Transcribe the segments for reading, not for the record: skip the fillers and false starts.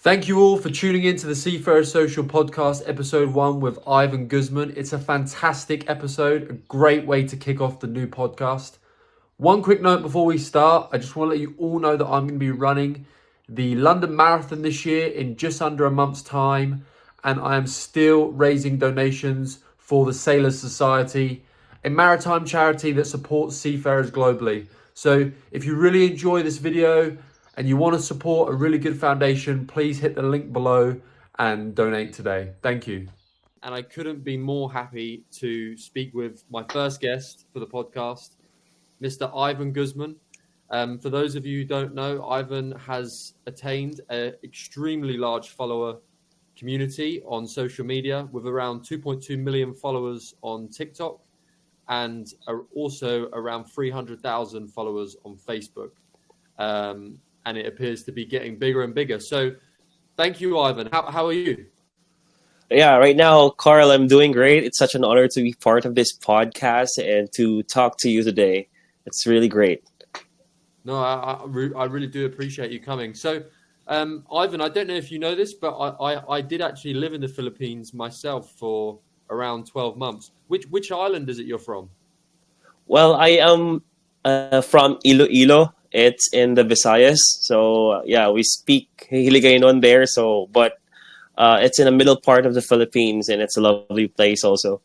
Thank you all for tuning in to the Seafarer Social Podcast, episode 1 with Ivan Guzman. It's a fantastic episode, a great way to kick off the new podcast. One quick note before we start, I just want to let you all know that I'm going to be running the London Marathon this year in just under a month's time, and I am still raising donations for the Sailors Society, a maritime charity that supports seafarers globally. So if you really enjoy this video and you want to support a really good foundation, please hit the link below and donate today. Thank you. And I couldn't be more happy to speak with my first guest for the podcast, Mr. Ivan Guzman. For those of you who don't know, Ivan has attained an extremely large follower community on social media with around 2.2 million followers on TikTok and also around 300,000 followers on Facebook. And it appears to be getting bigger and bigger. So thank you, Ivan. How are you? Yeah, right now, Carl, I'm doing great. It's such an honor to be part of this podcast and to talk to you today. It's really great. No, I really do appreciate you coming. So, Ivan, I don't know if you know this, but I did actually live in the Philippines myself for around 12 months. Which island is it you're from? Well, I am from Iloilo. It's in the Visayas. So, yeah, we speak Hiligaynon there. But it's in the middle part of the Philippines, and it's a lovely place also.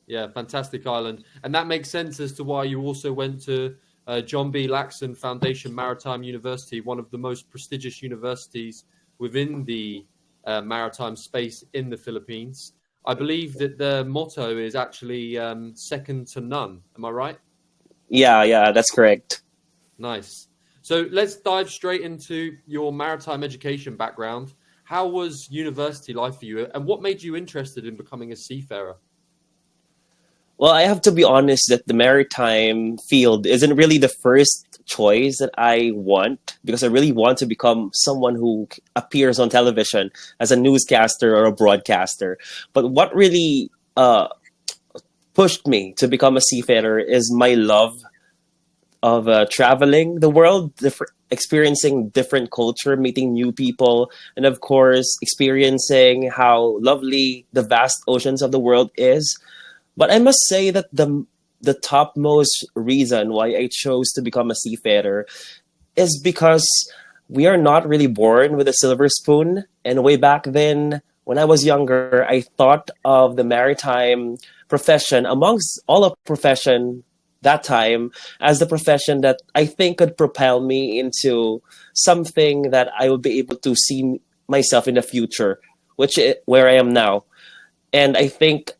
Yeah, fantastic island. And that makes sense as to why you also went to John B. Laxon Foundation Maritime University, one of the most prestigious universities within the maritime space in the Philippines. I believe that the motto is actually second to none. Am I right? Yeah, that's correct. Nice. So let's dive straight into your maritime education background. How was university life for you, and what made you interested in becoming a seafarer? Well, I have to be honest that the maritime field isn't really the first choice that I want, because I really want to become someone who appears on television as a newscaster or a broadcaster. But what really pushed me to become a seafarer is my love of traveling the world, experiencing different culture, meeting new people, and of course, experiencing how lovely the vast oceans of the world is. But I must say that the topmost reason why I chose to become a seafarer is because we are not really born with a silver spoon. And way back then, when I was younger, I thought of the maritime profession amongst all of profession that time as the profession that I think could propel me into something that I would be able to see myself in the future, which is where I am now. And I think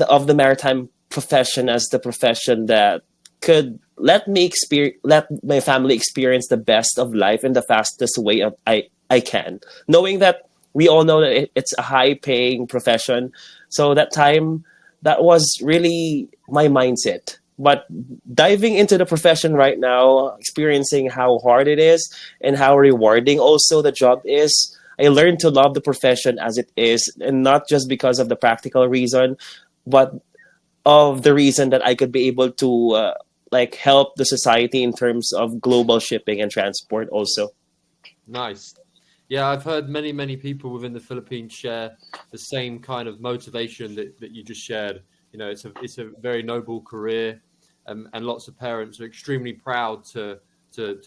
of the maritime profession as the profession that could let my family experience the best of life in the fastest way I can, knowing that we all know that it's a high paying profession. So that time, that was really my mindset. But diving into the profession right now, experiencing how hard it is and how rewarding also the job is, I learned to love the profession as it is, and not just because of the practical reason, but of the reason that I could be able to help the society in terms of global shipping and transport also. Nice. Yeah, I've heard many people within the Philippines share the same kind of motivation that you just shared. You know, it's a very noble career, and lots of parents are extremely proud to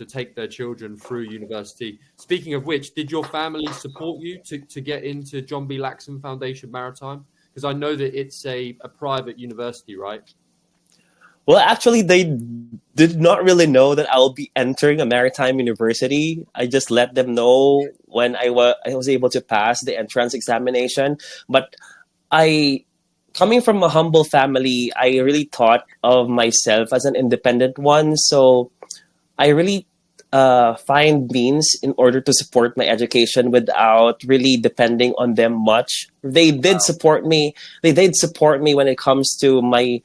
take their children through university. Speaking of which, did your family support you to get into John B. Laxon Foundation Maritime? Because I know that it's a private university, right? Well, actually, they did not really know that I'll be entering a maritime university. I just let them know when I was able to pass the entrance examination. But coming from a humble family, I really thought of myself as an independent one. So I really find means in order to support my education without really depending on them much. They did support me. They did support me when it comes to my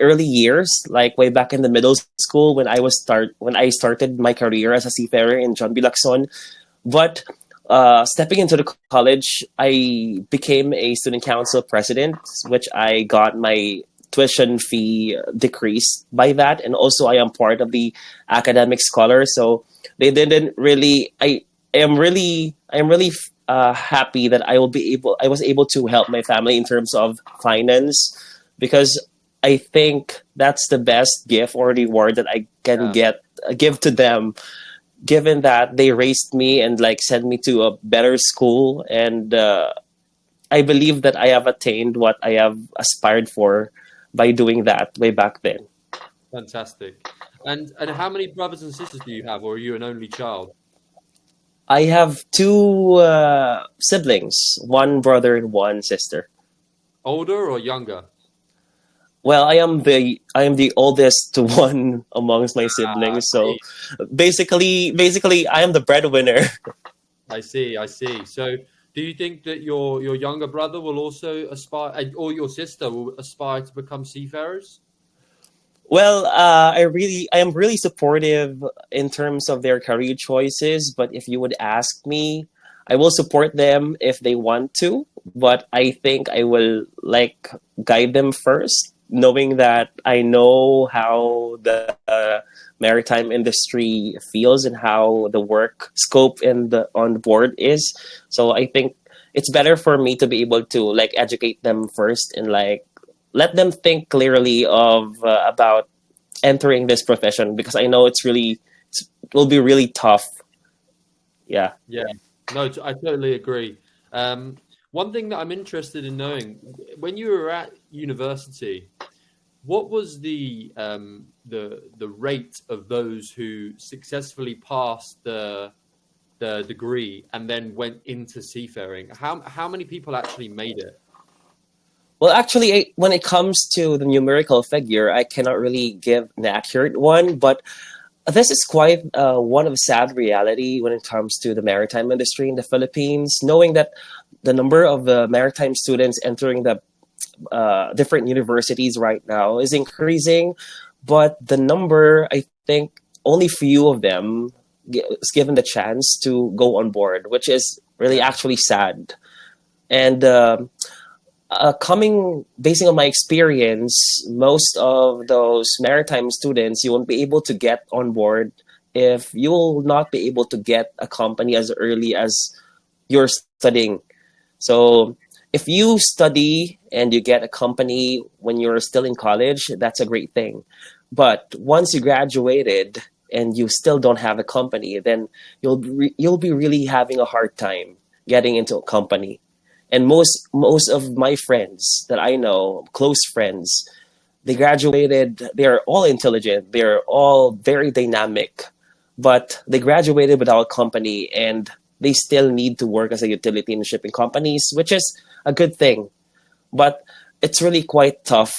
early years, like way back in the middle school when I started my career as a seafarer in John B. Lacson. But stepping into the college, I became a student council president, which I got my tuition fee decreased by that, and also I am part of the academic scholars. So they didn't really I am really happy that I was able to help my family in terms of finance, because I think that's the best gift or reward that I can Yeah. give to them, given that they raised me and like sent me to a better school. And I believe that I have attained what I have aspired for by doing that way back then. Fantastic. And how many brothers and sisters do you have, or are you an only child? I have two siblings, one brother and one sister. Older or younger? Well, I am the oldest to one amongst my I siblings, so see. basically I am the breadwinner. I see. I see. So, do you think that your younger brother will also aspire, or your sister will aspire to become seafarers? Well, I am really supportive in terms of their career choices, but if you would ask me, I will support them if they want to, but I think I will like guide them first, knowing that I know how the maritime industry feels and how the work scope in the on board is. So I think it's better for me to be able to like educate them first and like let them think clearly of about entering this profession, because I know it will be really tough. Yeah. Yeah. No, I totally agree. Um, One thing that I'm interested in knowing, when you were at university, what was the rate of those who successfully passed the degree and then went into seafaring? How many people actually made it? Well, actually, when it comes to the numerical figure, I cannot really give an accurate one, but this is quite one of sad reality when it comes to the maritime industry in the Philippines, knowing that the number of maritime students entering the different universities right now is increasing, but the number, I think, only few of them is given the chance to go on board, which is really Yeah. actually sad. And coming basing on my experience, most of those maritime students you won't be able to get on board if you will not be able to get a company as early as you're studying. So if you study and you get a company when you're still in college, that's a great thing. But once you graduated and you still don't have a company, then you'll be really having a hard time getting into a company. And most of my friends that I know, close friends, they graduated, they're all intelligent, they're all very dynamic, but they graduated without a company and they still need to work as a utility in shipping companies, which is a good thing. But it's really quite tough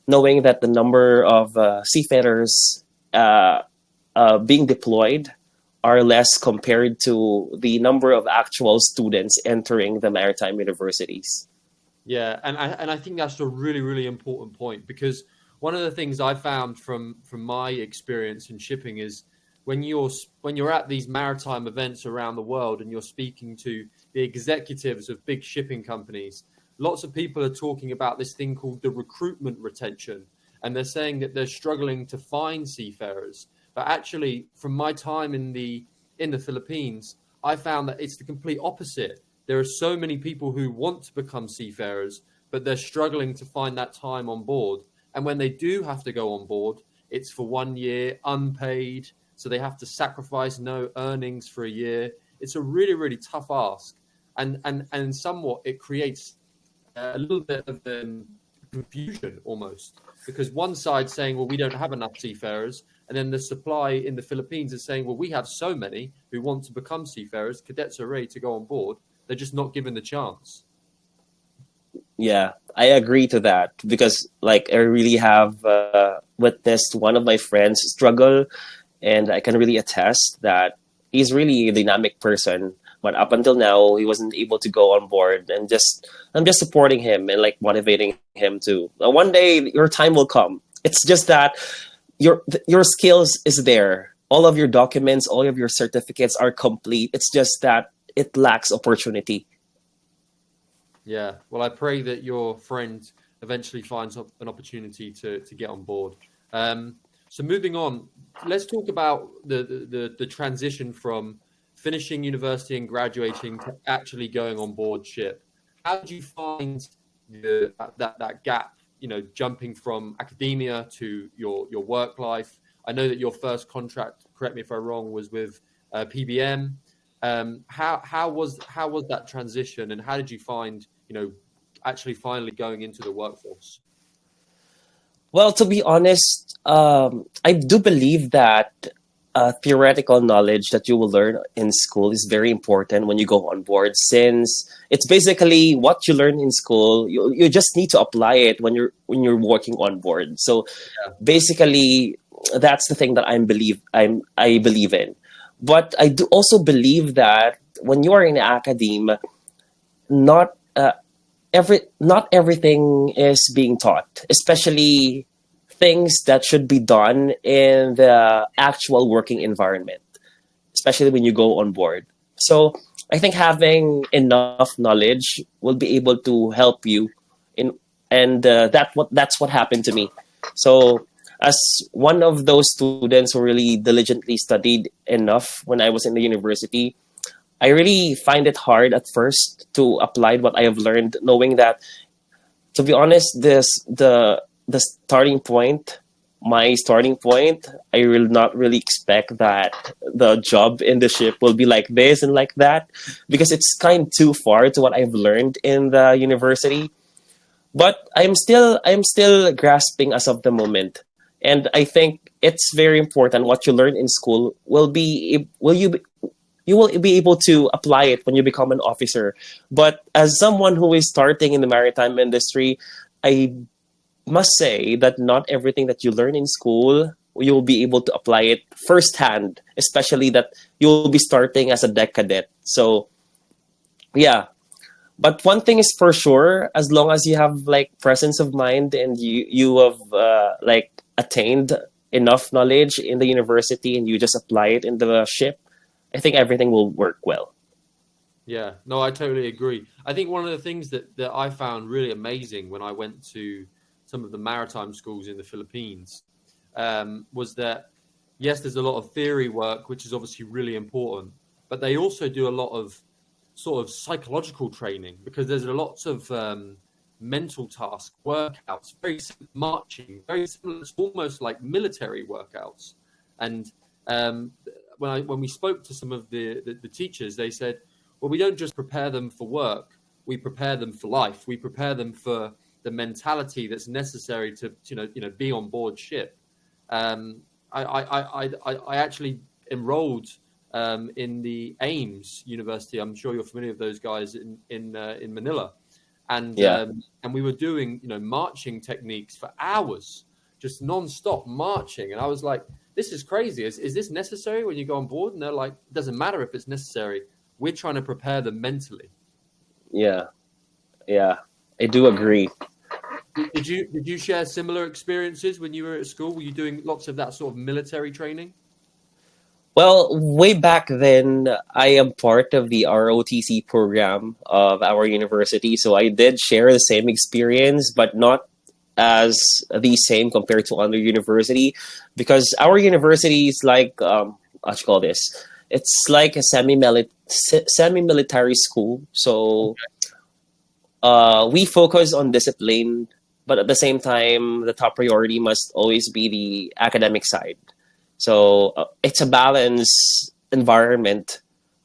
knowing that the number of seafarers being deployed are less compared to the number of actual students entering the maritime universities. Yeah, and I think that's a really important point, because one of the things I found from my experience in shipping is when you're at these maritime events around the world and you're speaking to the executives of big shipping companies, lots of people are talking about this thing called the recruitment retention, and they're saying that they're struggling to find seafarers. But actually, from my time in the Philippines, I found that it's the complete opposite. There are so many people who want to become seafarers, but they're struggling to find that time on board. And when they do have to go on board, it's for 1 year, unpaid. So they have to sacrifice no earnings for a year. It's a really tough ask. And somewhat it creates a little bit of confusion almost, because one side saying, well, we don't have enough seafarers, and then the supply in the Philippines is saying, well, we have so many who want to become seafarers, cadets are ready to go on board, they're just not given the chance. Yeah, I agree to that, because like I really have witnessed one of my friends struggle, and I can really attest that he's really a dynamic person. But up until now, he wasn't able to go on board, and just I'm just supporting him and like motivating him to one day your time will come. It's just that your skills is there, all of your documents, all of your certificates are complete. It's just that it lacks opportunity. Yeah, well, I pray that your friend eventually finds an opportunity to get on board. So moving on, let's talk about the transition from finishing university and graduating to actually going on board ship. How did you find that gap? You know, jumping from academia to your work life. I know that your first contract, correct me if I'm wrong, was with PBM. How was that transition, and how did you find, actually finally going into the workforce? Well, to be honest, I do believe that theoretical knowledge that you will learn in school is very important when you go on board, since it's basically what you learn in school. You just need to apply it when you're working on board. So Yeah, basically, that's the thing that I believe in. But I do also believe that when you are in academia, not not everything is being taught, especially things that should be done in the actual working environment, especially when you go on board. So I think having enough knowledge will be able to help you in, and that's what happened to me. So as one of those students who really diligently studied enough when I was in the university, I really find it hard at first to apply what I have learned, knowing that, to be honest, the starting point, my starting point, I will not really expect that the job in the ship will be like this and like that, because it's kind too far to what I've learned in the university. But I'm still grasping as of the moment, and I think it's very important what you learn in school you will be able to apply it when you become an officer. But as someone who is starting in the maritime industry, I must say that not everything that you learn in school you will be able to apply it firsthand, especially that you will be starting as a deck cadet. So yeah, but one thing is for sure, as long as you have like presence of mind and you have like attained enough knowledge in the university and you just apply it in the ship, I think everything will work well. yeah. No, I totally agree. I think one of the things that I found really amazing when I went to some of the maritime schools in the Philippines was that, yes, there's a lot of theory work, which is obviously really important, but they also do a lot of sort of psychological training, because there's lots of mental task workouts, very similar to marching, very similar. It's almost like military workouts. And when we spoke to some of the teachers, they said, well, we don't just prepare them for work, we prepare them for life. We prepare them for the mentality that's necessary to be on board ship. I actually enrolled in the Ames University. I'm sure you're familiar with those guys in Manila, Yeah. and we were doing marching techniques for hours, just non-stop marching. And I was like, this is crazy. Is this necessary when you go on board? And they're like, it doesn't matter if it's necessary. We're trying to prepare them mentally. Yeah. Yeah. I do agree. Did you share similar experiences when you were at school? Were you doing lots of that sort of military training? Well, way back then, I am part of the ROTC program of our university. So I did share the same experience, but not as the same compared to other university, because our university is like, what you call this? It's like a semi-military school. So we focus on discipline, but at the same time, the top priority must always be the academic side. So it's a balanced environment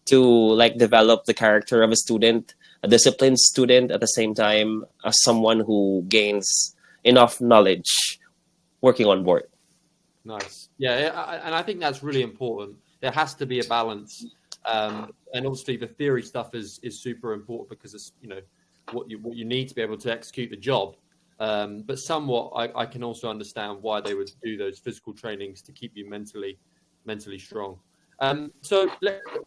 to like develop the character of a student, a disciplined student, at the same time as someone who gains enough knowledge working on board. Nice. Yeah, and I think that's really important. There has to be a balance, and obviously the theory stuff is super important, because it's what you need to be able to execute the job. But somewhat, I can also understand why they would do those physical trainings to keep you mentally strong. So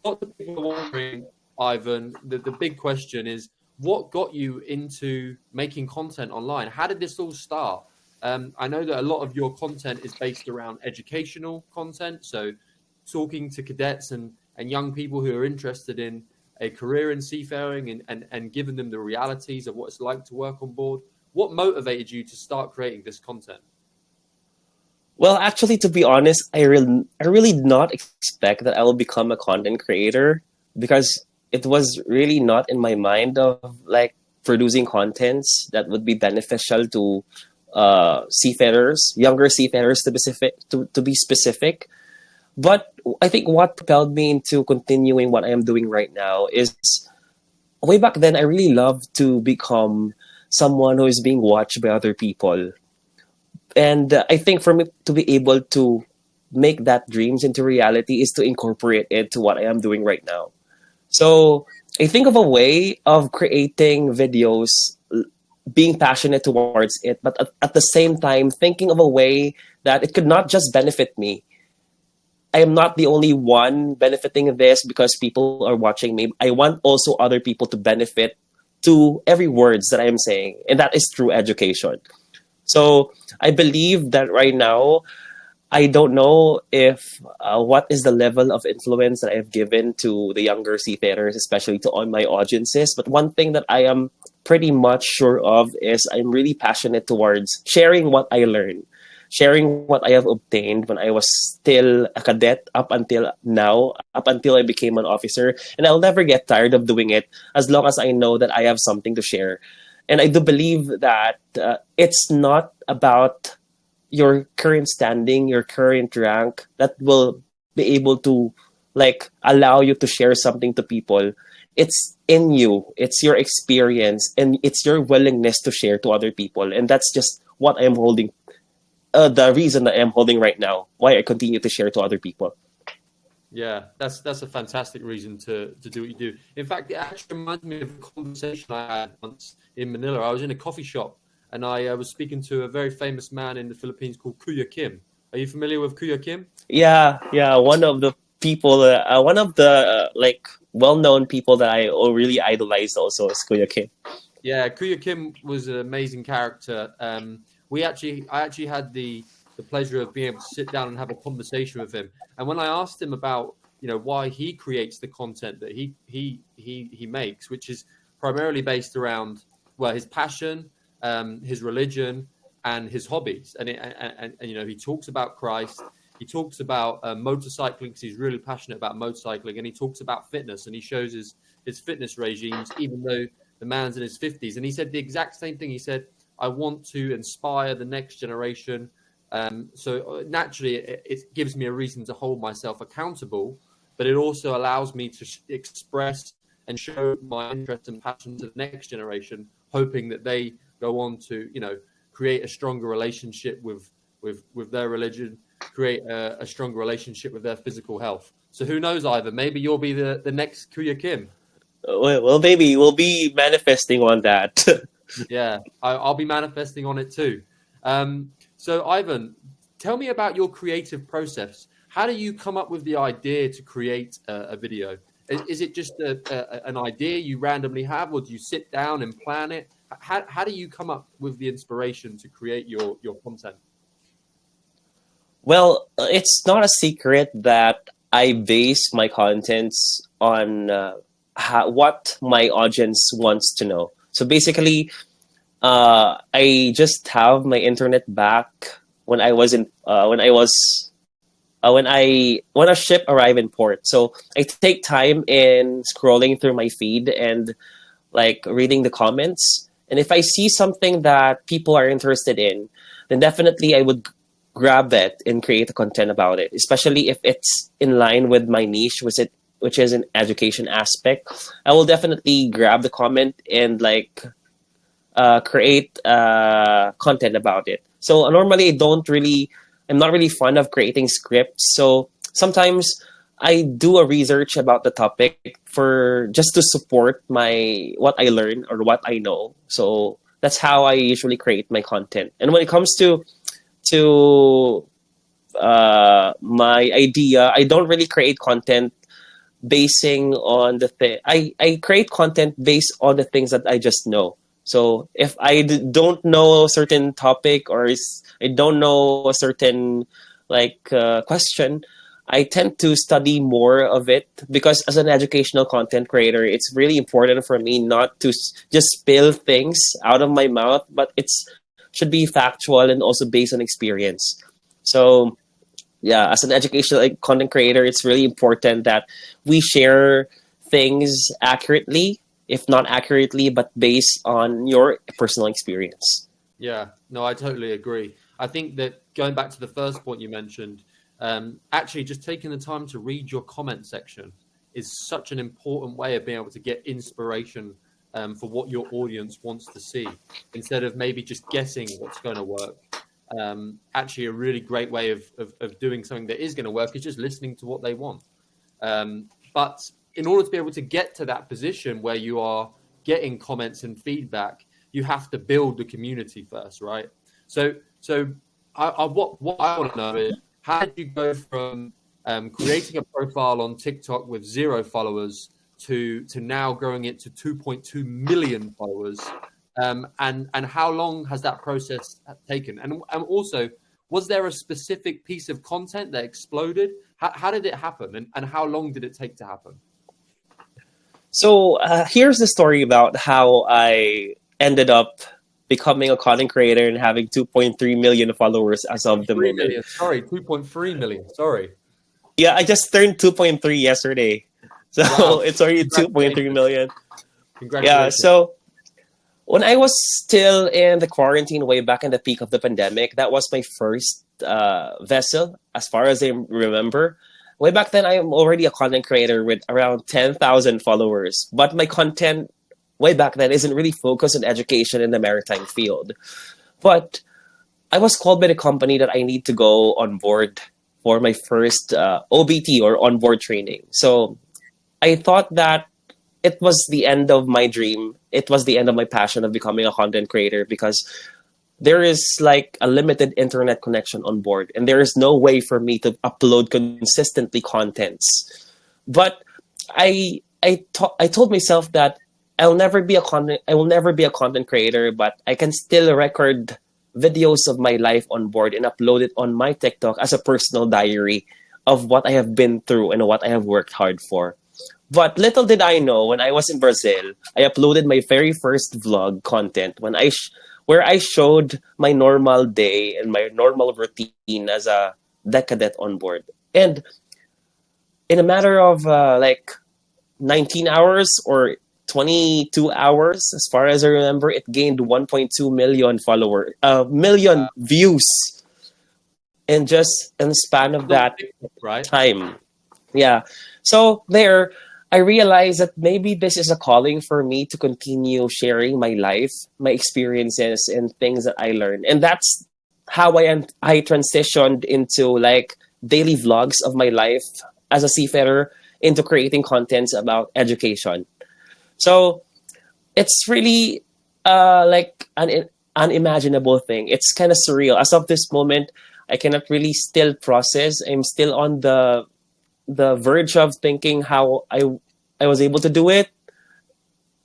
lots of people are wondering, Ivan. The big question is, what got you into making content online? How did this all start? I know that a lot of your content is based around educational content, so talking to cadets and young people who are interested in a career in seafaring, and giving them the realities of what it's like to work on board. What motivated you to start creating this content? Well, actually, to be honest, I really did not expect that I will become a content creator because it was really not in my mind of like producing contents that would be beneficial to seafarers, younger seafarers to be specific. But I think what propelled me into continuing what I am doing right now is way back then I really loved to become someone who is being watched by other people. And I think for me to be able to make that dreams into reality is to incorporate it to what I am doing right now. So I think of a way of creating videos, being passionate towards it, but at the same time thinking of a way that it could not just benefit me. I am not the only one benefiting this because people are watching me. I want also other people to benefit to every words that I am saying, and that is through education. So I believe that right now, I don't know if what is the level of influence that I've given to the younger seafarers, especially to on my audiences. But one thing that I am pretty much sure of is I'm really passionate towards sharing what I learned, sharing what I have obtained when I was still a cadet up until now, up until I became an officer. And I'll never get tired of doing it as long as I know that I have something to share. And I do believe that it's not about your current standing, your current rank that will be able to like allow you to share something to people. It's in you, it's your experience, and it's your willingness to share to other people. And that's just what I am holding, the reason that I am holding right now, why I continue to share to other people. Yeah, that's a fantastic reason to do what you do. In fact, it actually reminds me of a conversation I had once in Manila. I was in a coffee shop and I was speaking to a very famous man in the Philippines called Kuya Kim. Are you familiar with Kuya Kim? Yeah, one of the people, one of the like well-known people that I really idolized also is Kuya Kim. Yeah, Kuya Kim was an amazing character. I actually had the pleasure of being able to sit down and have a conversation with him. And when I asked him about, why he creates the content that he makes, which is primarily based around, well, his passion, his religion, and his hobbies, and he talks about Christ. He talks about motorcycling because he's really passionate about motorcycling, and he talks about fitness, and he shows his fitness regimes, even though the man's in his 50s. And he said the exact same thing. He said, I want to inspire the next generation. So naturally, it gives me a reason to hold myself accountable, but it also allows me to express and show my interest and passion to the next generation, hoping that they go on to, create a stronger relationship with their religion, create a stronger relationship with their physical health. So who knows, Ivan? Maybe you'll be the next Kuya Kim. Well, maybe we'll be manifesting on that. Yeah, I'll be manifesting on it too. So, Ivan, tell me about your creative process. How do you come up with the idea to create a video? Is it just an idea you randomly have, or do you sit down and plan it? How do you come up with the inspiration to create your content? Well, it's not a secret that I base my contents on what my audience wants to know. So basically, I just have my internet back when I was in when I was when a ship arrived in port. So I take time in scrolling through my feed and like reading the comments. And if I see something that people are interested in, then definitely I would grab it and create a content about it, especially if it's in line with my niche, which is an education aspect. I will definitely grab the comment and like create content about it. So normally I'm not really fond of creating scripts. So sometimes I do a research about the topic for just to support my what I learn or what I know. So that's how I usually create my content. And when it comes to my idea, I don't really create content basing on the thing. I create content based on the things that I just know. So if don't know a certain topic or I don't know a certain like question, I tend to study more of it because as an educational content creator, it's really important for me not to just spill things out of my mouth, but it's should be factual and also based on experience. So yeah, as an educational like, content creator, it's really important that we share things accurately, if not accurately, but based on your personal experience. Yeah, no, I totally agree. I think that going back to the first point you mentioned, actually just taking the time to read your comment section is such an important way of being able to get inspiration for what your audience wants to see instead of maybe just guessing what's going to work. Actually, a really great way of doing something that is going to work is just listening to what they want. But in order to be able to get to that position where you are getting comments and feedback, you have to build the community first, right? So what I want to know is how did you go from creating a profile on TikTok with 0 followers to now growing it to 2.2 million followers? And how long has that process taken? And also, was there a specific piece of content that exploded? How did it happen? And how long did it take to happen? So here's the story about how I ended up becoming a content creator and having 2.3 million followers as of the 3 moment. million. Sorry, 2.3 million. Sorry. Yeah, I just turned 2.3 yesterday. Wow. So it's already 2.3 Congratulations. million. Yeah, Congratulations. so when I was still in the quarantine way back in the peak of the pandemic, that was my first vessel, as far as I remember. Way back then, I am already a content creator with around 10,000 followers. But my content way back then isn't really focused on education in the maritime field. But I was called by the company that I need to go on board for my first OBT or onboard training. So I thought that it was the end of my dream. It was the end of my passion of becoming a content creator because there is like a limited internet connection on board and there is no way for me to upload consistently contents. But I told myself that I will never be a content creator, but I can still record videos of my life on board and upload it on my TikTok as a personal diary of what I have been through and what I have worked hard for. But little did I know, when I was in Brazil, I uploaded my very first vlog content where I showed my normal day and my normal routine as a deck cadet on board. And in a matter of like 19 hours or 22 hours, as far as I remember, it gained 1.2 million million views in just in the span of On that TikTok, right? time. Yeah. So there, I realized that maybe this is a calling for me to continue sharing my life, my experiences, and things that I learned. And that's how I transitioned into like daily vlogs of my life as a seafarer into creating contents about education. So it's really like an unimaginable thing. It's kind of surreal. As of this moment, I cannot really still process. I'm still on the verge of thinking how I was able to do it.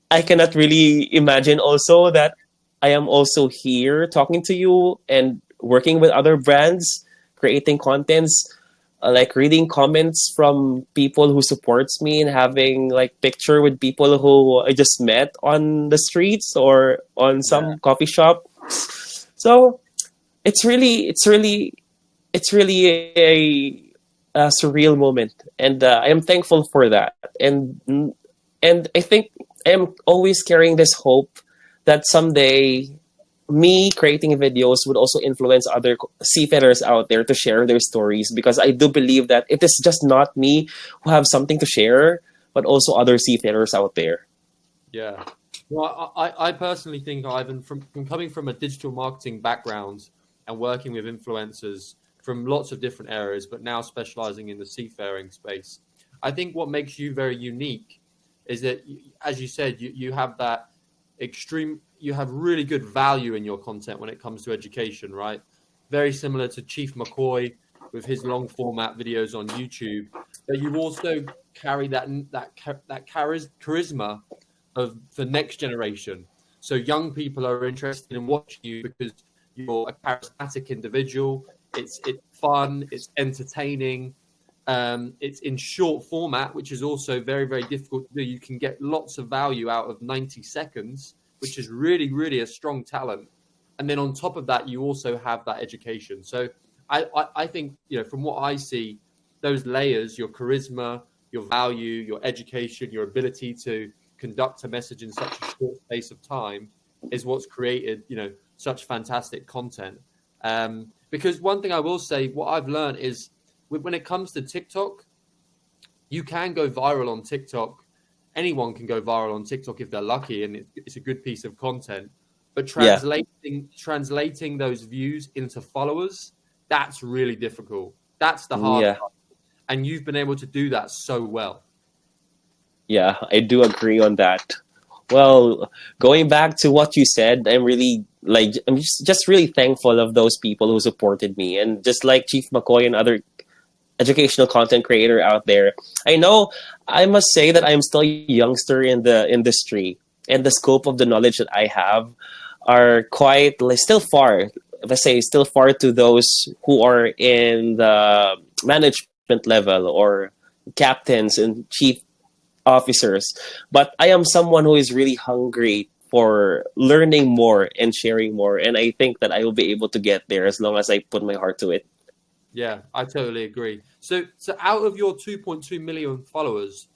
I cannot really imagine also that I am also here talking to you and working with other brands, creating contents, like reading comments from people who supports me and having like picture with people who I just met on the streets or on Yeah. some coffee shop. So it's really a surreal moment, and I am thankful for that. And I think I am always carrying this hope that someday me creating videos would also influence other seafarers out there to share their stories, because I do believe that it is just not me who have something to share, but also other seafarers out there. Yeah. Well, I personally think, Ivan, from coming from a digital marketing background and working with influencers from lots of different areas, but now specializing in the seafaring space, I think what makes you very unique is that, as you said, you have that you have really good value in your content when it comes to education, right? Very similar to Chief McCoy with his long format videos on YouTube, but you also carry that charisma of the next generation. So young people are interested in watching you because you're a charismatic individual. It's fun. It's entertaining. It's in short format, which is also very, very difficult to do. You can get lots of value out of 90 seconds, which is really, really a strong talent. And then on top of that, you also have that education. So I think, from what I see, those layers, your charisma, your value, your education, your ability to conduct a message in such a short space of time is what's created, such fantastic content. Because one thing I will say, what I've learned is when it comes to TikTok, you can go viral on TikTok. Anyone can go viral on TikTok if they're lucky and it's a good piece of content. But Yeah, translating those views into followers, that's really difficult. That's the hard yeah, part. And you've been able to do that so well. yeah. I do agree on that. Well, going back to what you said, I'm just really thankful of those people who supported me, and just like Chief McCoy and other educational content creator out there. I know I must say that I'm still a youngster in the industry, and the scope of the knowledge that I have are quite like, still far. Let's say still far to those who are in the management level or captains and chief officers. But I am someone who is really hungry for learning more and sharing more, and I think that I will be able to get there as long as I put my heart to it. Yeah, I totally agree. So out of your 2.2 million followers,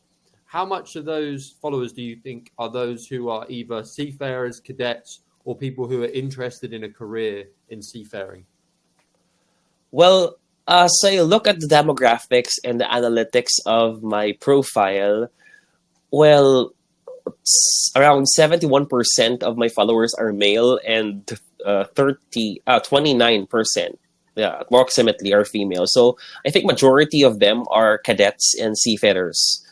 how much of those followers do you think are those who are either seafarers, cadets, or people who are interested in a career in seafaring? Well, so I look at the demographics and the analytics of my profile. Well, around 71% of my followers are male, and 29%, yeah, approximately, are female. So I think majority of them are cadets and seafarers,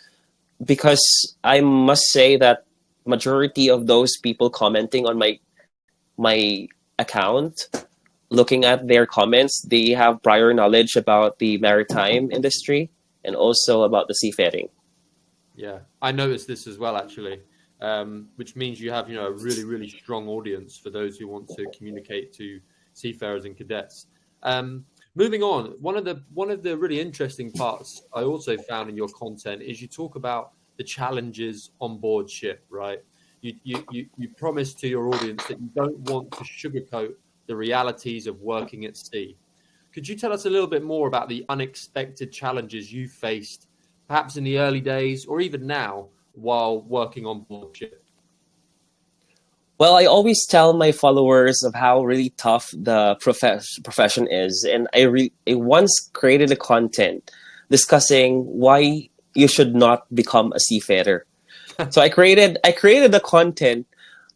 because I must say that majority of those people commenting on my account, looking at their comments, they have prior knowledge about the maritime industry and also about the seafaring. Yeah, I noticed this as well, actually, which means you have, a really, really strong audience for those who want to communicate to seafarers and cadets. Moving on, one of the really interesting parts I also found in your content is you talk about the challenges on board ship, right? You promise to your audience that you don't want to sugarcoat the realities of working at sea. Could you tell us a little bit more about the unexpected challenges you faced, perhaps in the early days or even now, while working on board ship? Well, I always tell my followers of how really tough the profession is, and I once created a content discussing why you should not become a seafarer. So I created the content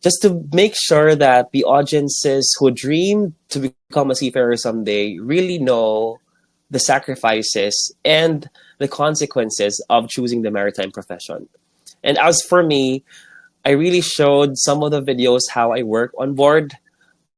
just to make sure that the audiences who dream to become a seafarer someday really know the sacrifices and the consequences of choosing the maritime profession. And as for me, I really showed some of the videos how I work on board,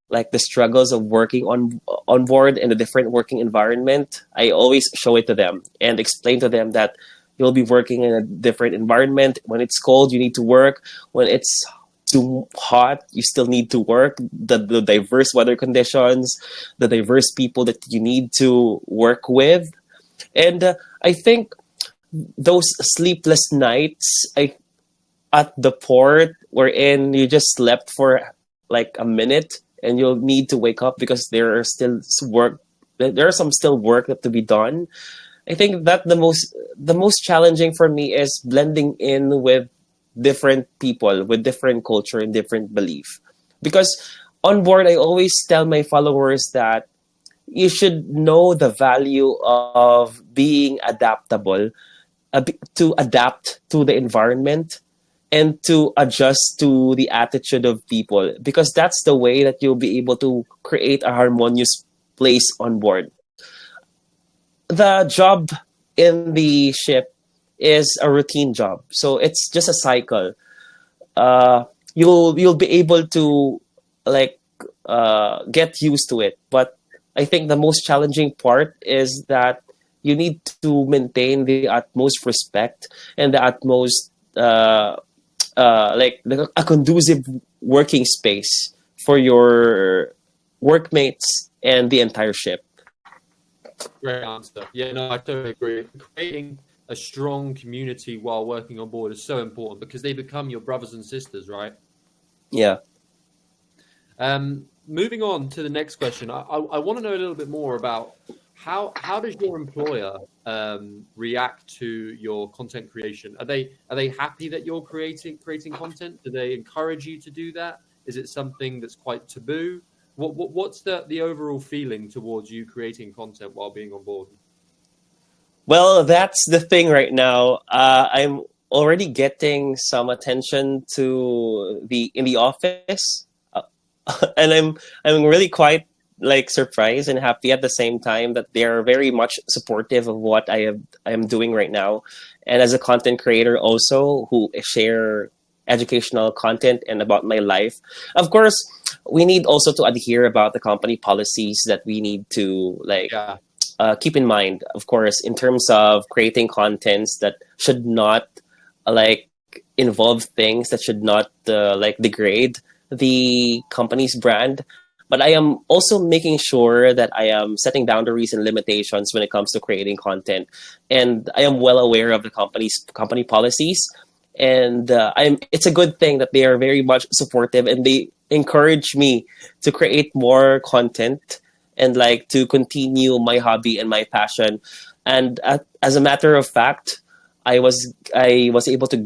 like the struggles of working on board in a different working environment. I always show it to them and explain to them that you'll be working in a different environment. When it's cold, you need to work. When it's too hot, you still need to work. The diverse weather conditions, the diverse people that you need to work with. And I think those sleepless nights at the port wherein you just slept for like a minute and you'll need to wake up because there are some still work that to be done. I think that the most challenging for me is blending in with different people with different culture and different belief. Because on board I always tell my followers that you should know the value of being adaptable, to adapt to the environment and to adjust to the attitude of people, because that's the way that you'll be able to create a harmonious place on board. The job in the ship is a routine job, so it's just a cycle. You'll be able to like get used to it, but I think the most challenging part is that you need to maintain the utmost respect and the utmost a conducive working space for your workmates and the entire ship. Great answer. Yeah, no, I totally agree. Creating a strong community while working on board is so important because they become your brothers and sisters, right? Yeah. moving on to the next question, I want to know a little bit more about how does your employer react to your content creation? Are they happy that you're creating content? Do they encourage you to do that? Is it something that's quite taboo? What's the overall feeling towards you creating content while being on board? Well, that's the thing right now. I'm already getting some attention to the in the office, and I'm really quite like surprised and happy at the same time that they are very much supportive of what I am doing right now, and as a content creator also who share educational content and about my life. Of course, we need also to adhere about the company policies that we need to like Yeah, keep in mind, of course, in terms of creating contents that should not like involve things that should not like degrade the company's brand. But I am also making sure that I am setting boundaries and limitations when it comes to creating content, and I am well aware of the company policies. And I'm. It's a good thing that they are very much supportive and they encourage me to create more content and like to continue my hobby and my passion. And as a matter of fact, I was able to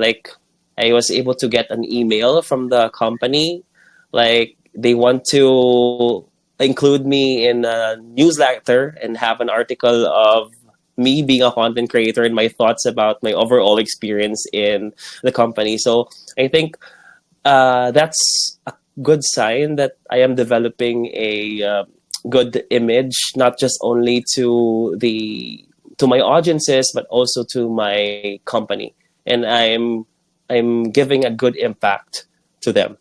like I was able to get an email from the company, like they want to include me in a newsletter and have an article of me being a content creator and my thoughts about my overall experience in the company. So I think that's a good sign that I am developing a good image, not just only to my audiences, but also to my company, and I'm giving a good impact to them.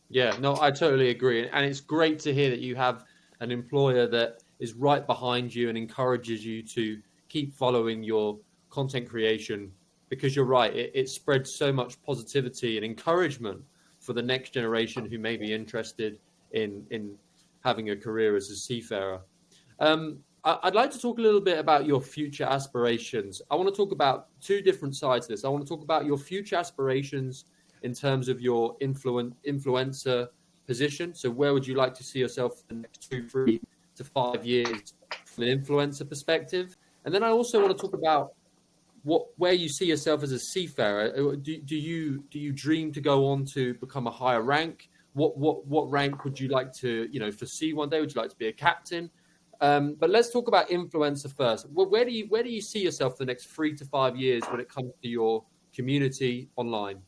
yeah, no, I totally agree, and it's great to hear that you have an employer that is right behind you and encourages you to keep following your content creation because you're right, it spreads so much positivity and encouragement for the next generation who may be interested in having a career as a seafarer. I'd like to talk a little bit about your future aspirations. I want to talk about two different sides of this. I want to talk about your future aspirations in terms of your influencer position. So, where would you like to see yourself for the next 2, 3 to 5 years from an influencer perspective? And then I also want to talk about where you see yourself as a seafarer. Do you dream to go on to become a higher rank? What rank would you like to foresee one day? Would you like to be a captain? But let's talk about influencer first. Where do you see yourself for the next 3 to 5 years when it comes to your community online?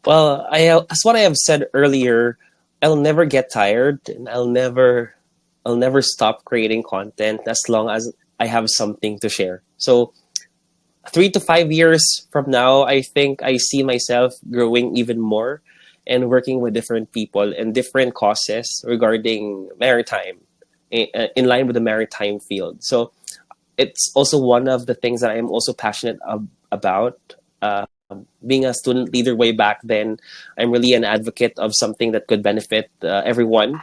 Well, as what I have said earlier, I'll never get tired, and I'll never stop creating content as long as I have something to share. So 3 to 5 years from now, I think I see myself growing even more and working with different people and different causes regarding maritime, in line with the maritime field. So it's also one of the things that I am also passionate about. Being a student leader way back then, I'm really an advocate of something that could benefit everyone,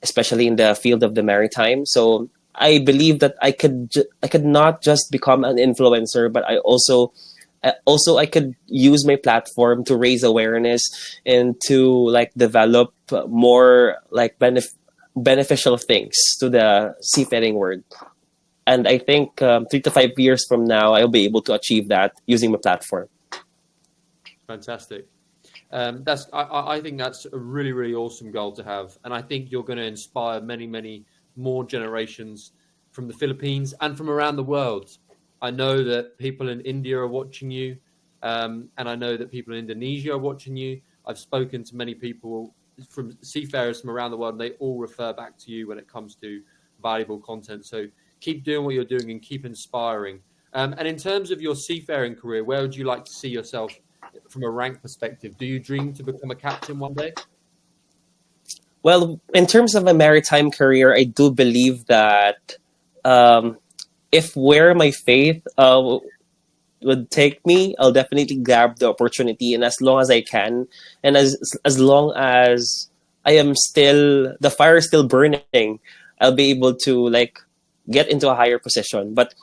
especially in the field of the maritime. So I believe that I could not just become an influencer, but I could use my platform to raise awareness and to like develop more like beneficial things to the seafaring world. And I think 3 to 5 years from now, I'll be able to achieve that using my platform. Fantastic. I think that's a really, really awesome goal to have, and I think you're going to inspire many, many more generations from the Philippines and from around the world. I know that people in India are watching you, and I know that people in Indonesia are watching you. I've spoken to many people from seafarers from around the world, and they all refer back to you when it comes to valuable content. So keep doing what you're doing and keep inspiring. And in terms of your seafaring career, where would you like to see yourself from a rank perspective? Do you dream to become a captain one day? Well, in terms of a maritime career, I do believe that um, if where my faith would take me, I'll definitely grab the opportunity, and as long as I can, and as long as I am still the fire is still burning, I'll be able to like get into a higher position. But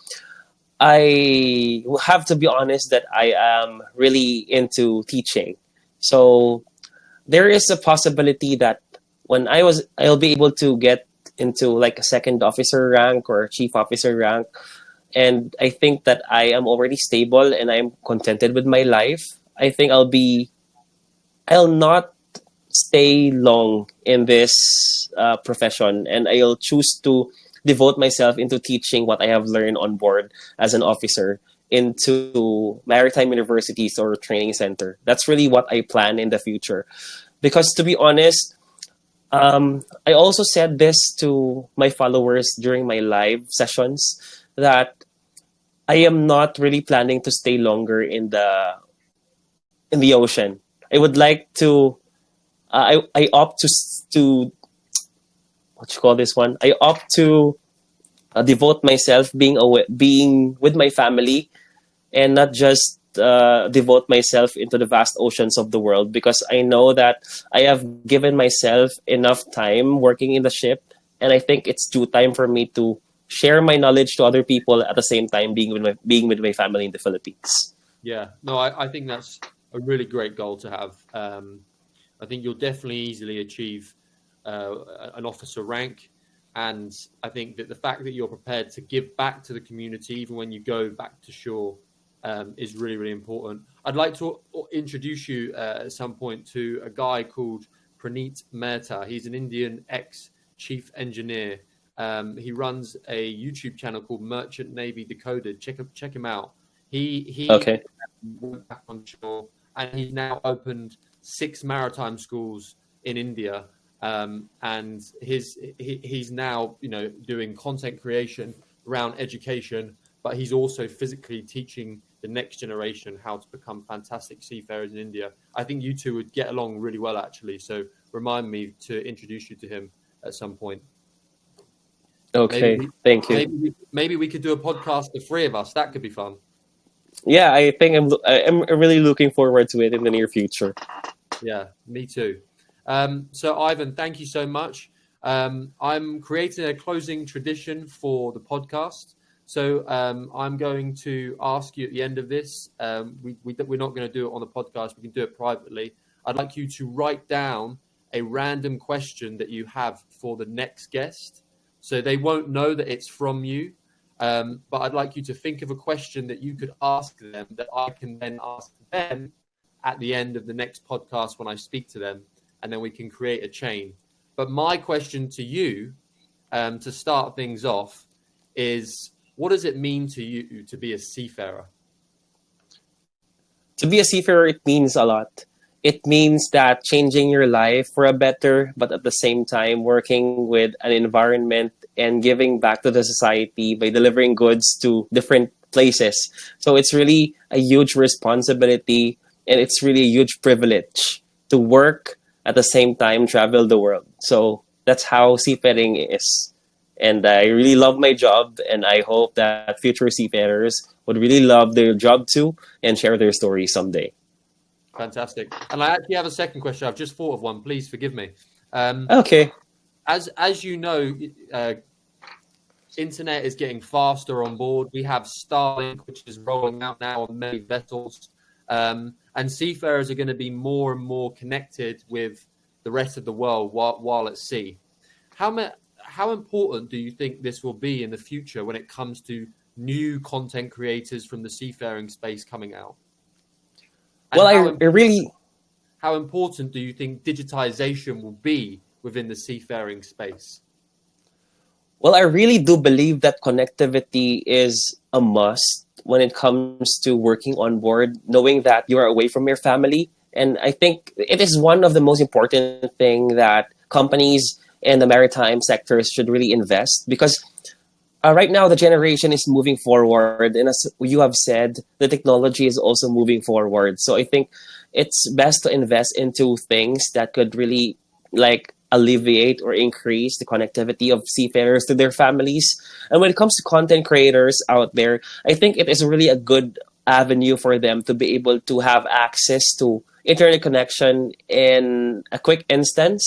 I have to be honest that I am really into teaching, so there is a possibility that when I'll be able to get into like a second officer rank or chief officer rank. And I think that I am already stable and I'm contented with my life. I think I'll not stay long in this profession, and I'll choose to devote myself into teaching what I have learned on board as an officer into maritime universities or training center. That's really what I plan in the future. Because to be honest, I also said this to my followers during my live sessions that I am not really planning to stay longer in the ocean. I would like to. I opt to what you call this one. I opt to devote myself being with my family and not just devote myself into the vast oceans of the world, because I know that I have given myself enough time working in the ship, and I think it's due time for me to share my knowledge to other people at the same time being with my family in the Philippines. Yeah, no, I think that's a really great goal to have. I think you'll definitely easily achieve an officer rank. And I think that the fact that you're prepared to give back to the community, even when you go back to shore, is really, really important. I'd like to introduce you at some point to a guy called Praneet Mehta. He's an Indian ex-chief engineer. He runs a YouTube channel called Merchant Navy Decoded. Check him out. He Okay. went back on shore, and he's now opened 6 maritime schools in India. And he's now doing content creation around education, but he's also physically teaching the next generation how to become fantastic seafarers in India. I think you two would get along really well, actually. So remind me to introduce you to him at some point. Okay. Thank you. Maybe we could do a podcast, the three of us. That could be fun. Yeah, I think I'm really looking forward to it in the near future. Yeah, me too. So Ivan, thank you so much. I'm creating a closing tradition for the podcast. So I'm going to ask you at the end of this. We're not going to do it on the podcast. We can do it privately. I'd like you to write down a random question that you have for the next guest. So they won't know that it's from you. But I'd like you to think of a question that you could ask them that I can then ask them at the end of the next podcast when I speak to them, and then we can create a chain. But my question to you, to start things off, is what does it mean to you to be a seafarer? To be a seafarer, it means a lot. It means that changing your life for a better, but at the same time working with an environment and giving back to the society by delivering goods to different places. So it's really a huge responsibility, and it's really a huge privilege to work at the same time travel the world. So that's how seafaring is. And I really love my job, and I hope that future seafarers would really love their job too and share their story someday. Fantastic. And I actually have a second question. I've just thought of one. Please forgive me. Okay. As you know, internet is getting faster on board. We have Starlink, which is rolling out now on many vessels. And seafarers are going to be more and more connected with the rest of the world while at sea. How important do you think this will be in the future when it comes to new content creators from the seafaring space coming out? And Well, I really, how important do you think digitization will be within the seafaring space? well, I really do believe that connectivity is a must when it comes to working on board, knowing that you are away from your family. And I think it is one of the most important thing that companies and the maritime sectors should really invest, because right now the generation is moving forward, and as you have said, the technology is also moving forward. So I think it's best to invest into things that could really like alleviate or increase the connectivity of seafarers to their families. And when it comes to content creators out there, I think it is really a good avenue for them to be able to have access to internet connection in a quick instance.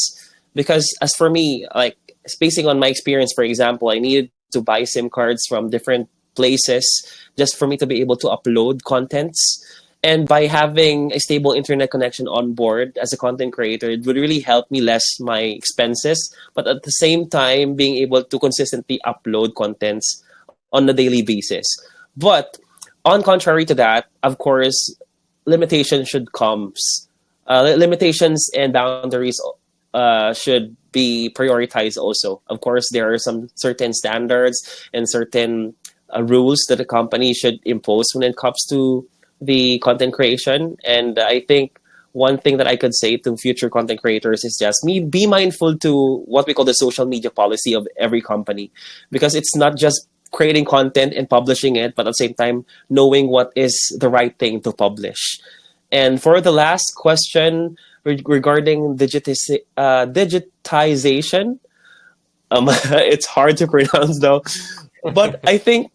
Because as for me, like spacing on my experience, for example, I needed to buy SIM cards from different places just for me to be able to upload contents. And by having a stable internet connection on board as a content creator, it would really help me less my expenses, but at the same time, being able to consistently upload contents on a daily basis. But on contrary to that, of course, limitations should comes. Limitations and boundaries should be prioritized also. Of course, there are some certain standards and certain rules that a company should impose when it comes to the content creation. And I think one thing that I could say to future content creators is just be mindful to what we call the social media policy of every company, because it's not just creating content and publishing it, but at the same time knowing what is the right thing to publish. And for the last question regarding digitization, it's hard to pronounce though, but I think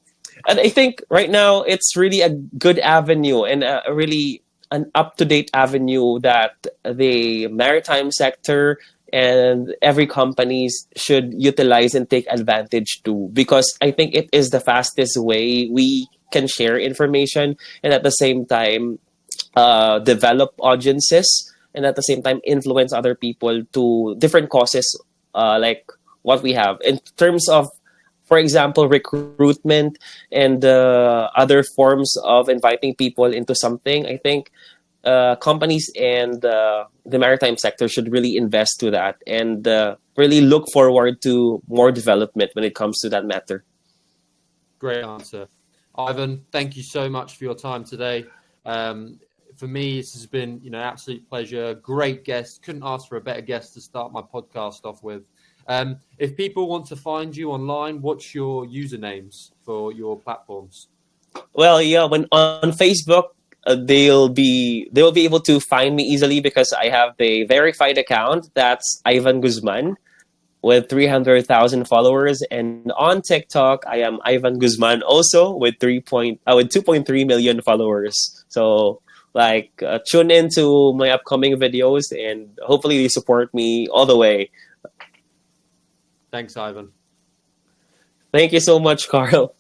right now it's really a good avenue and a really an up to date avenue that the maritime sector and every companies should utilize and take advantage to, because I think it is the fastest way we can share information and at the same time develop audiences and at the same time influence other people to different causes, like what we have in terms of, for example, recruitment and other forms of inviting people into something. I think companies and the maritime sector should really invest to that and really look forward to more development when it comes to that matter. Great answer. Ivan, thank you so much for your time today. For me, this has been, absolute pleasure. Great guest. Couldn't ask for a better guest to start my podcast off with. If people want to find you online, what's your usernames for your platforms? Well, yeah, when on Facebook, they will be able to find me easily because I have the verified account. That's Ivan Guzman with 300,000 followers, and on TikTok, I am Ivan Guzman also with 2.3 million followers. So tune into my upcoming videos and hopefully you support me all the way. Thanks, Ivan. Thank you so much, Carl.